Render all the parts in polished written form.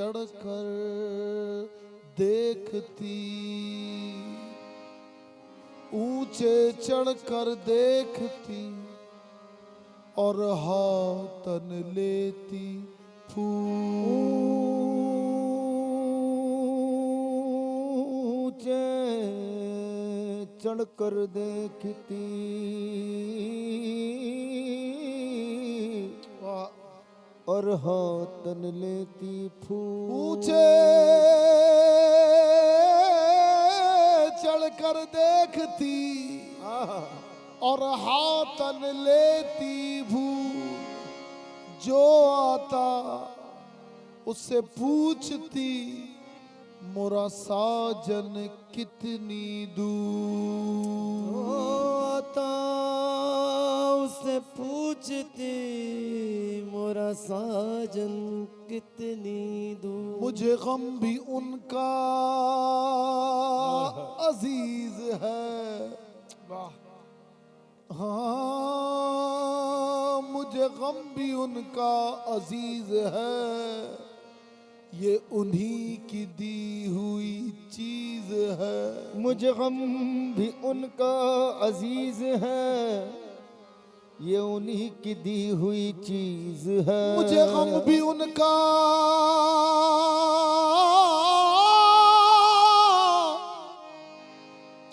चढ़कर देखती, ऊंचे चढ़कर देखती और हाथन लेती ऊंचे चढ़कर देखती और हाथन लेती फूल। ऊंचे चढ़कर देखती और हाथन लेती भूल, जो आता उससे पूछती मोरा साजन कितनी दूर। आता उससे पूछती मोरा साजन कितनी दूर। मुझे गम भी उनका अजीज है, हाँ मुझे गम भी उनका अजीज है, ये उन्हीं की दी हुई चीज है। मुझे गम भी उनका अजीज है, ये उन्हीं की दी हुई चीज है। मुझे गम भी उनका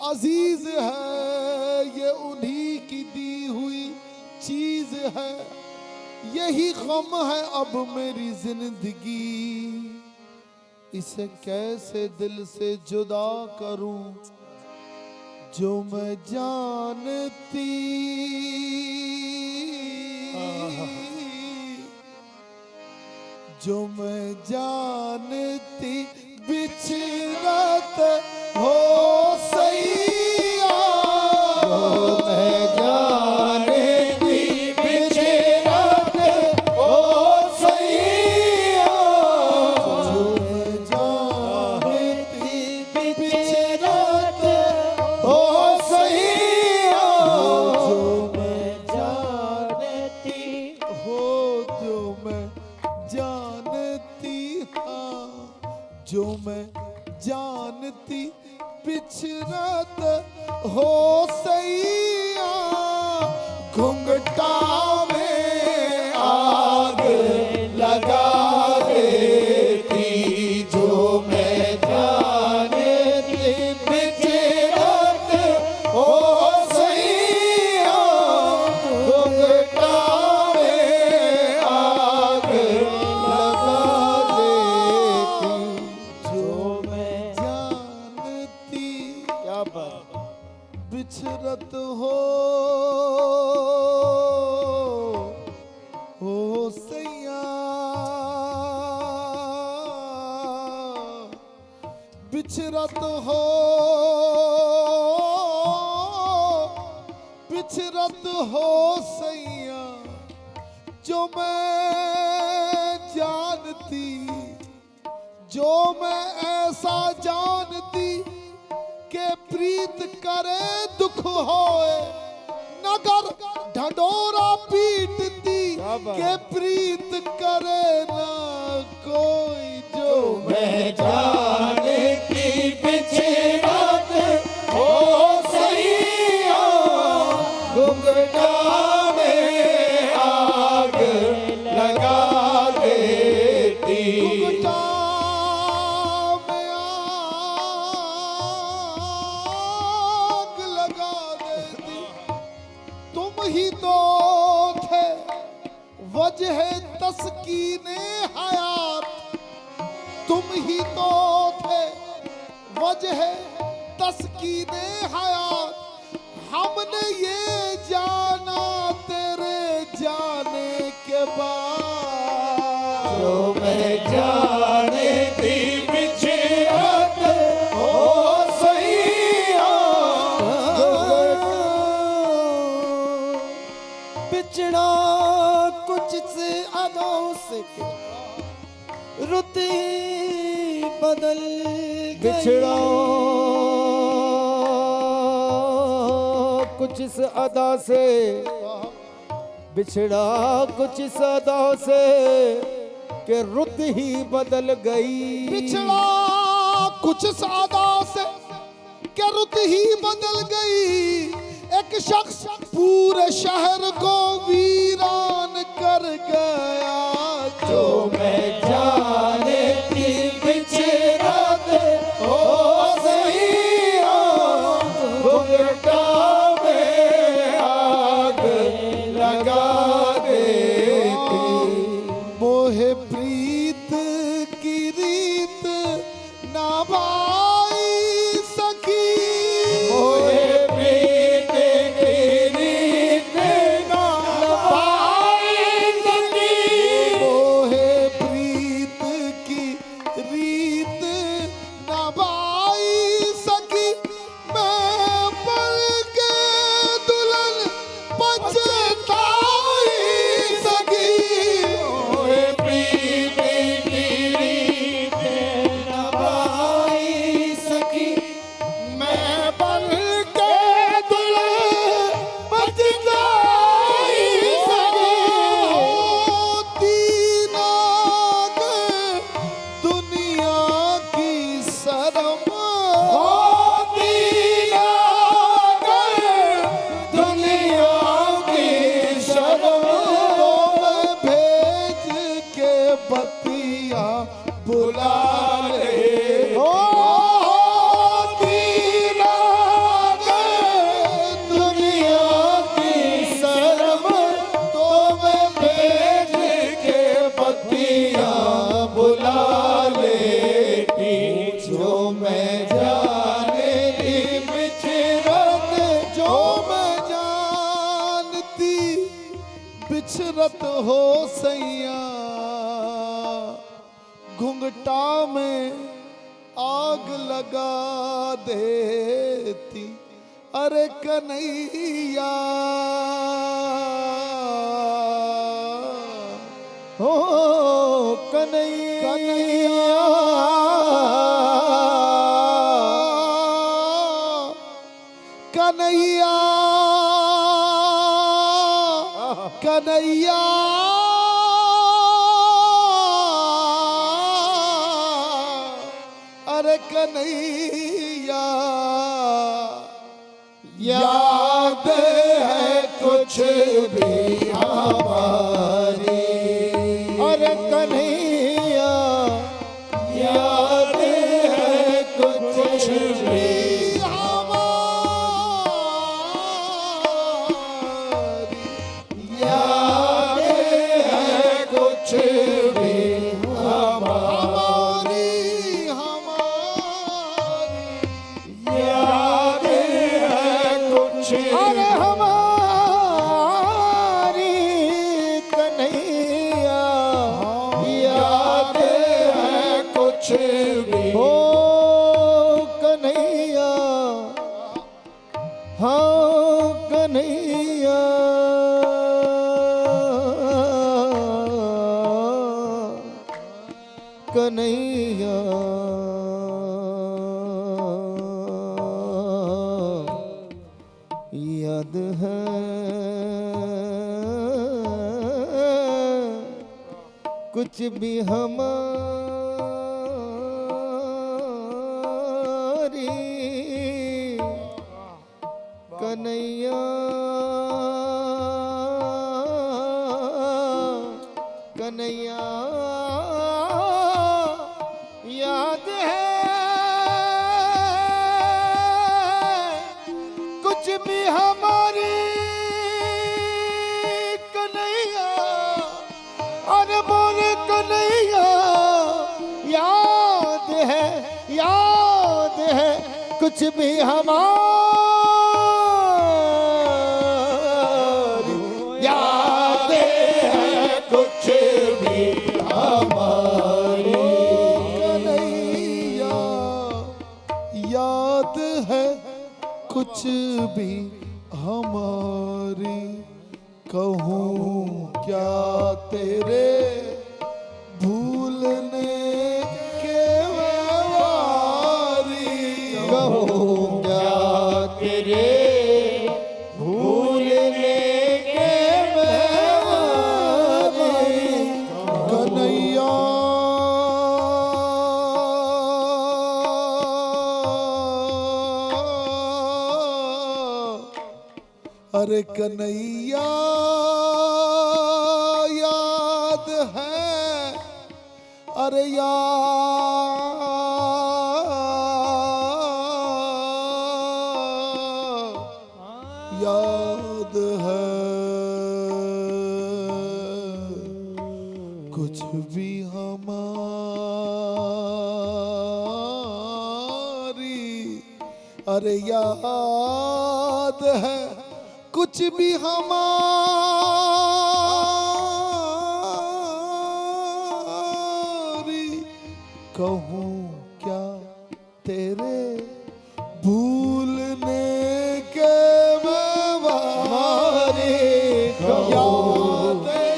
अजीज है, ये उन्हीं की दी हुई चीज है। यही गम है अब मेरी जिंदगी, इसे कैसे दिल से जुदा करूं, जो मैं जानती जो मैं जानती बिछड़त हो सैया, जो मैं जानती बिछड़त हो सैया, जो मैं जानती बिछड़त हो सैया, जो मैं जानती हो, जो मैं जानती, हाँ जो मैं जानती बिछड़त हो सैया, घुंघटा में आग लगा देती, जो मैं जानती बिछड़त हो सैया, घुंघटा में आग लगा देती, जो मैं जानती। क्या बात। बिछड़त हो सैया, बिछड़त हो सैया, जो मैं जानती, जो मैं ऐसा जानती के प्रीत करे दुख होए, नगर ढंडोरा पीटती के प्रीत करे ना कोई, जो मैं जानती बिछड़त हो सैया, घुंघटा में आग लगा देती। घुंघटा में आग लगा देती। तुम ही तो थे वजह तस्कीने हयात, तुम ही तो थे वजह तस्कीने हयात, हमने ये जाना तेरे जाने के बाद, जो मैं जानती बिछड़त हो सैया, बिछड़ा कुछ से अदों से रुती बदल बिछड़ा कुछ इस अदा से, बिछड़ा कुछ इस अदा से कि रुत ही बदल गई। बिछड़ा कुछ सादा से क्या रुत ही बदल गई। एक शख्स पूरे शहर को वीरान कर गया। जो मैं जाने की बिछड़त हो सही हो, घुंघटा में आग लगा देती। मोहे प्रीत की रीत ना भाई सकी। मोहे प्रीत की रीत ना भाई सकी। मोहे प्रीत की रीत ना भाई सकी। मैं पल के दुल्हन पछताई सकी। मोहे प्रीत की रीत ना भाई सकी। मैं बन के दुल्हन पछताई सकी। होती नाग दुनिया की शर्म। होती नागर दुनिया की शर्म। तो मैं भेज के बतिया बुला ले। होती नागर दुनिया की शर्म। तो मैं भेज के बत्तियां बुला लेती। जो मैं जाने की बिछड़त जो मैं जानती बिछरत हो सैया। घुंघटा में आग लगा देती। अरे कन्हैया हो कन्हैया। कन्हैया कन्हैया अरे कन्हैया याद है कुछ भी हमारी। अरे कन्हैया याद है कुछ भी याद है कुछ भी हमारी। याद है कुछ अरे हमारी कन्हैया। याद है कुछ भी हो कन्हैया। हाँ कन्हैया। कन्हैया याद है कुछ भी हमारी। कन्हैया कन्हैया याद है कुछ भी हमारी। कन्हैया अरे बोले कन्हैया याद है कुछ भी हमारी। याद है कुछ भी हमारी। कन्हैया याद है कुछ भी हमारी। कहूँ क्या तेरे भूलने के वारी। कहूँ क्या तेरे भूलने के मैं कन्हैया अरे कन्हैया याद है, अरे याद है, कुछ भी हमारी, अरे याद है, कुछ भी हमारी, कहूँ क्या तेरे भूलने के हमारे याद है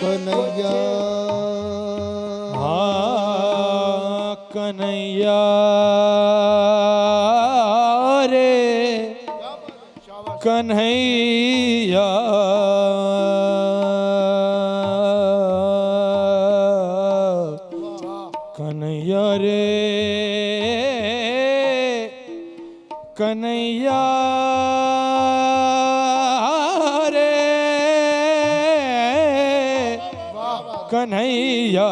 कन्हैया। हाँ कन्हैया रे कन्हैया, कन्हैया रे कन्हैया रे कन्हैया।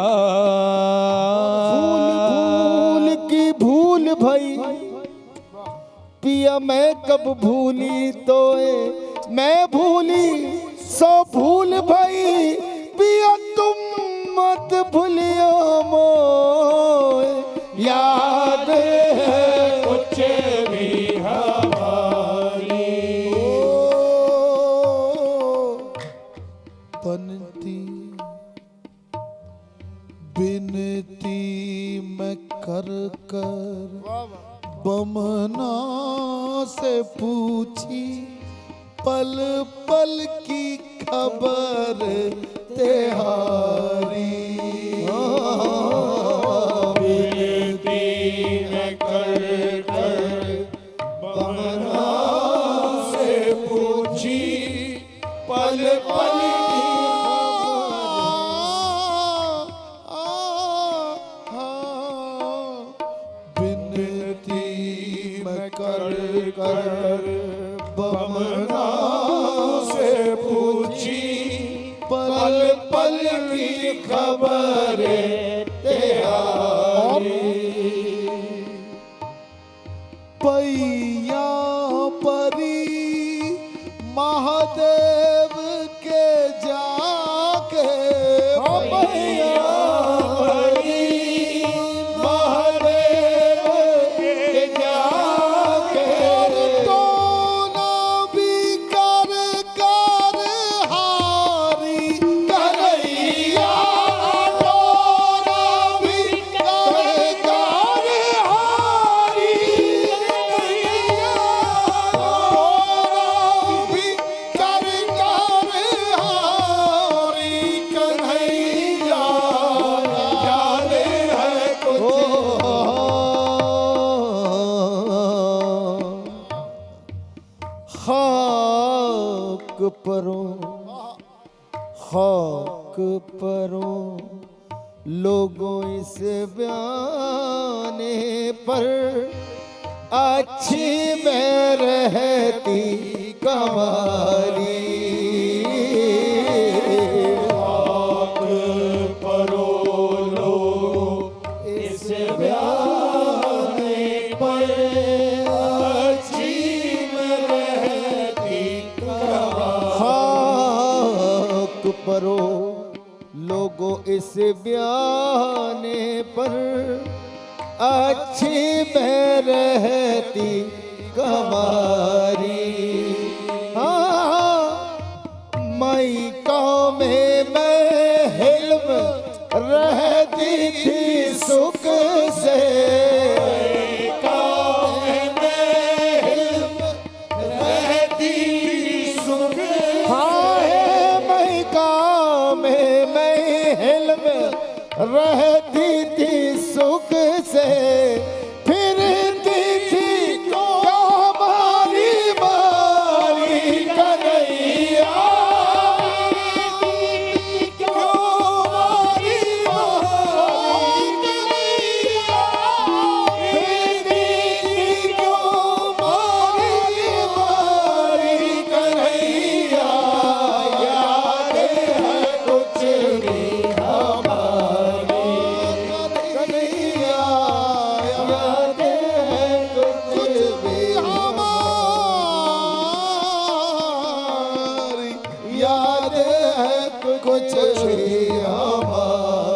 भूल भूल की भूल भई पिया मैं कब भूली तोए, मैं भूली सो भूल भई पिया तुम मत भूलियो मोए, याद है कुछ भी हमारी। बनती बिनती मैं कर कर बमना से पूछी, पल पल की खबर तेहारी। बिनती मैं कर कर बमना से पूछी, पल पल बिनती मैं कर कर बमना से पूछी, पल पल की खबर तेरी। पैया परी महादेव के जाके, पैया परी महादेव के जाके, तो ना भी कर कर हारी कन्हैया, तो ना भी कर कर हारी कन्हैया, तो ना भी कर कर हारी कन्हैया, याद है कुछ। खाक परो खाक परो लोगों इस बयाने पर, अच्छी में रहती कमारी। खाक परो लोगों इस बयाने पर, अच्छी में रहती कमारी। खाक परो लोगों इस बयाने पर, अच्छी में रहती कमारी। हाँ मई में मैं हिल्म रहती थी सुख से, रहती सुख। हाँ है मई मैं हिल्म रहती थी सुख से, फिरती थी हमारी बारी कन्हैया, हमारी बारी कन्हैया, फिरती थी हमारी बारी कन्हैया। याद है कुछ हमारी।